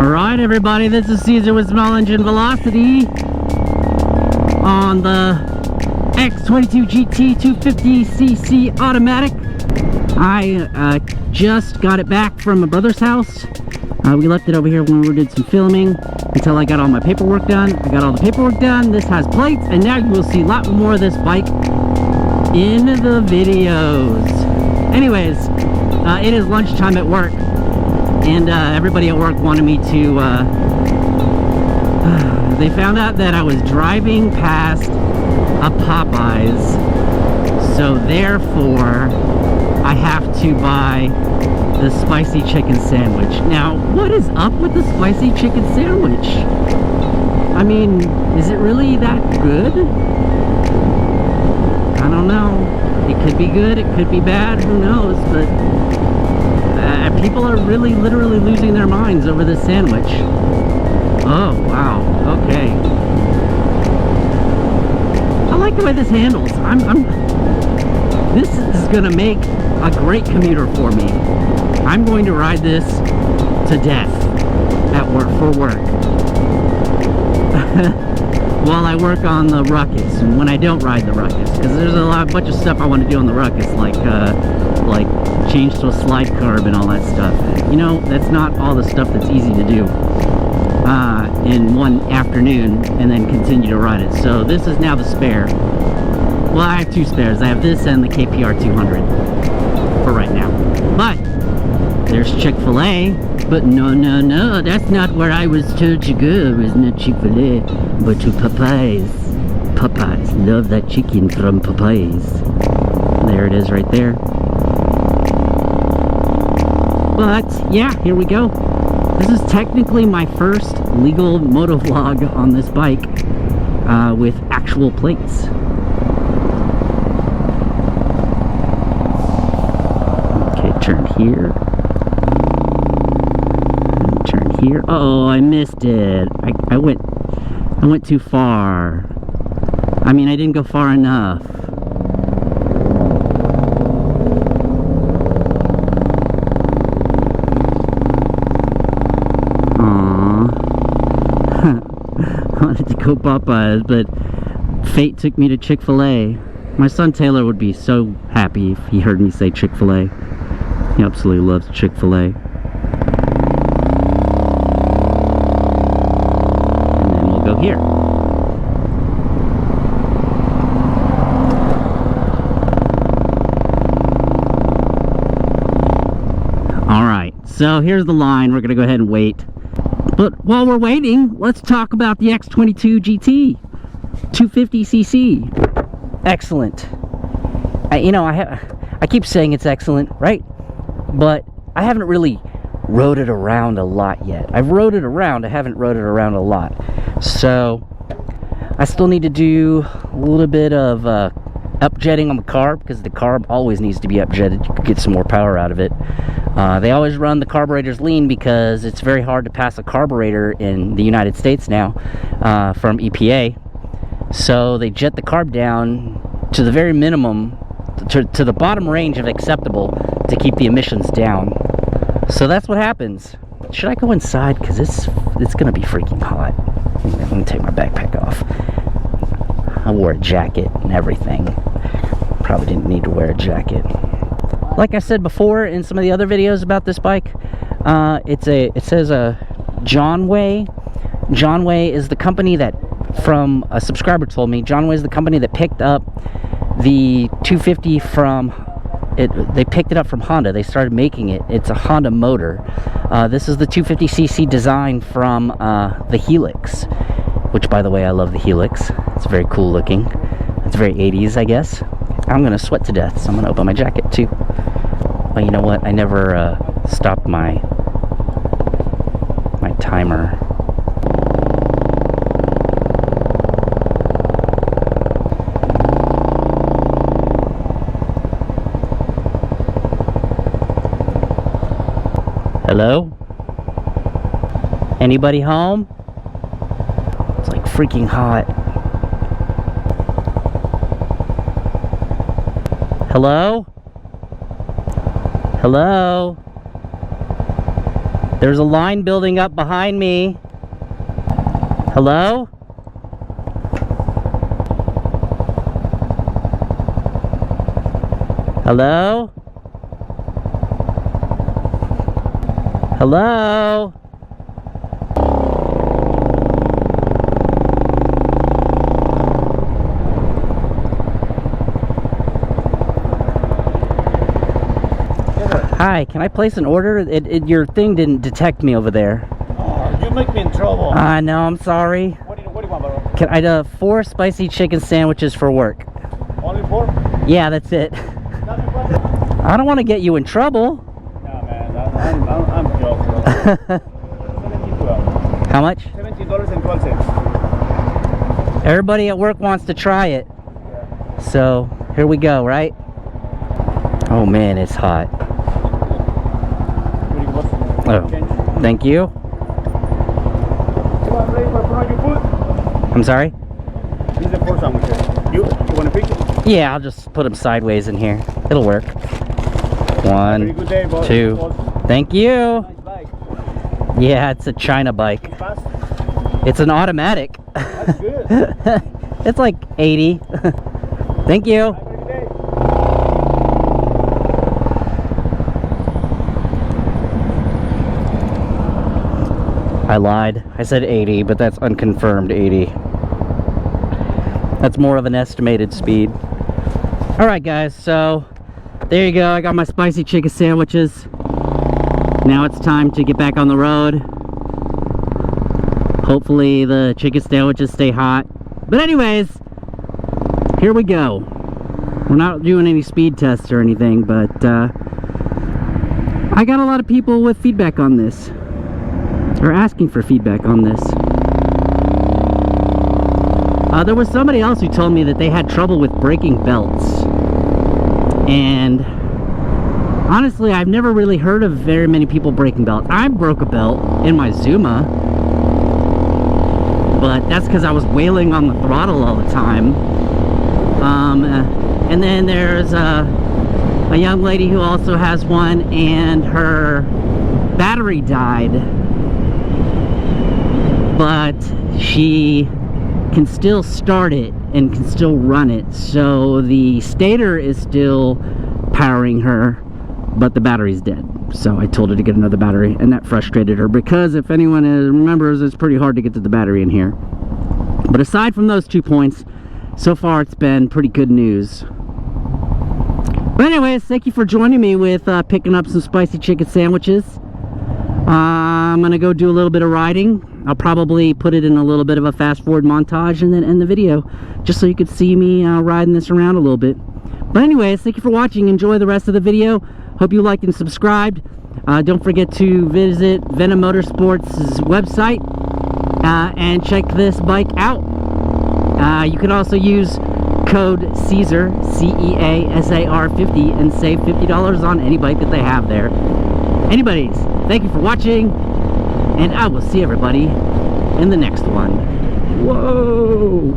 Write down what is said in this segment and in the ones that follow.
Alright everybody, this is Caesar with Small Engine Velocity on the X22GT 250cc automatic. I just got it back from my brother's house. We left it over here when we did some filming until I got all my paperwork done. I got all the paperwork done. This has plates, and now you will see a lot more of this bike in the videos. Anyways, it is lunchtime at work, and everybody at work wanted me to they found out that I was driving past a Popeyes, so therefore I have to buy the spicy chicken sandwich. Now, what is up with the spicy chicken sandwich? I mean, is it really that good? I don't know. It could be good, it could be bad, who knows, but people are really literally losing their minds over this sandwich. Oh, wow, okay. I like the way this handles. This is gonna make a great commuter for me. I'm going to ride this to death at work, for work. While I work on the Ruckus, and when I don't ride the Ruckus, because there's a bunch of stuff I want to do on the Ruckus, like change to a slide carb and all that stuff. And, you know, that's not all the stuff that's easy to do in one afternoon and then continue to ride it. So this is now the spare. Well, I have two spares. I have this and the KPR 200 for right now. But there's Chick-fil-A. But no, that's not where I was told to go. It was not Chick-fil-A, but to Popeyes. Popeyes. Love that chicken from Popeyes. There it is right there. But yeah, here we go. This is technically my first legal moto vlog on this bike with actual plates. Okay, turn here. Turn here. Oh, I missed it. I went too far. I mean, I didn't go far enough. I wanted to go Popeyes, but fate took me to Chick-fil-A. My son Taylor would be so happy if he heard me say Chick-fil-A. He absolutely loves Chick-fil-A. And then we'll go here. Alright, so here's the line. We're going to go ahead and wait. But while we're waiting, let's talk about the X22GT 250cc. Excellent. I keep saying it's excellent, right? But I haven't really rode it around a lot yet. I've rode it around, I haven't rode it around a lot. So I still need to do a little bit of upjetting on the carb, because the carb always needs to be upjetted. You could get some more power out of it. They always run the carburetors lean because it's very hard to pass a carburetor in the United States now from EPA. So they jet the carb down to the very minimum, to the bottom range of acceptable, to keep the emissions down. So that's what happens. Should I go inside? Because it's going to be freaking hot. Let me take my backpack off. I wore a jacket and everything. Probably didn't need to wear a jacket. Like I said before in some of the other videos about this bike, it says John Way. John Way is the company that, from a subscriber told me, John Way is the company that picked up the 250 from they picked it up from Honda. They started making it. It's a Honda motor. This is the 250cc design from the Helix, which, by the way, I love the Helix. It's very cool looking. It's very 80s, I guess. I'm gonna sweat to death, so I'm gonna open my jacket too. But you know what? I never stopped my timer. Hello? Anybody home? It's like freaking hot. Hello? Hello? There's a line building up behind me. Hello? Hello? Hello? Hi, can I place an order? Your thing didn't detect me over there. Oh, you make me in trouble. I know, I'm sorry. What do you want, bro? Can I 4 spicy chicken sandwiches for work? Only 4? Yeah, that's it. I don't want to get you in trouble. Nah, man, I'm joking, bro. $17.12. How much? $17.12. Everybody at work wants to try it. Yeah. So, here we go, right? Oh man, it's hot. Oh, thank you. I'm sorry? These are 4 sandwiches. You want a picture? Yeah, I'll just put them sideways in here. It'll work. 1, Good day, boss. 2. Thank you. Nice bike. Yeah, it's a China bike. Fast? It's an automatic. That's good. It's like 80. Thank you. Have a good day. I lied. I said 80, but that's unconfirmed 80. That's more of an estimated speed. Alright guys, so there you go. I got my spicy chicken sandwiches. Now it's time to get back on the road. Hopefully the chicken sandwiches stay hot. But anyways, here we go. We're not doing any speed tests or anything, but I got a lot of people with feedback on this. Or asking for feedback on this. There was somebody else who told me that they had trouble with breaking belts. And honestly, I've never really heard of very many people breaking belts. I broke a belt in my Zuma, but that's because I was wailing on the throttle all the time. And then there's a young lady who also has one, and her battery died, but she can still start it and can still run it, so the stator is still powering her, but the battery's dead. So I told her to get another battery, and that frustrated her, because if anyone remembers, it's pretty hard to get to the battery in here. But aside from those 2 points, so far it's been pretty good news. But anyways, thank you for joining me with picking up some spicy chicken sandwiches. I'm gonna go do a little bit of riding. I'll probably put it in a little bit of a fast forward montage and then end the video, just so you could see me riding this around a little bit. But anyways, thank you for watching. Enjoy the rest of the video. Hope you liked and subscribed. Don't forget to visit Venom Motorsports' website and check this bike out. You can also use code CESAR, CEASAR 50, and save $50 on any bike that they have there. Anyways, thank you for watching, and I will see everybody in the next one. Whoa!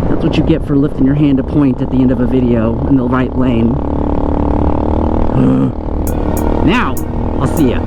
That's what you get for lifting your hand to point at the end of a video in the right lane. Now, I'll see ya.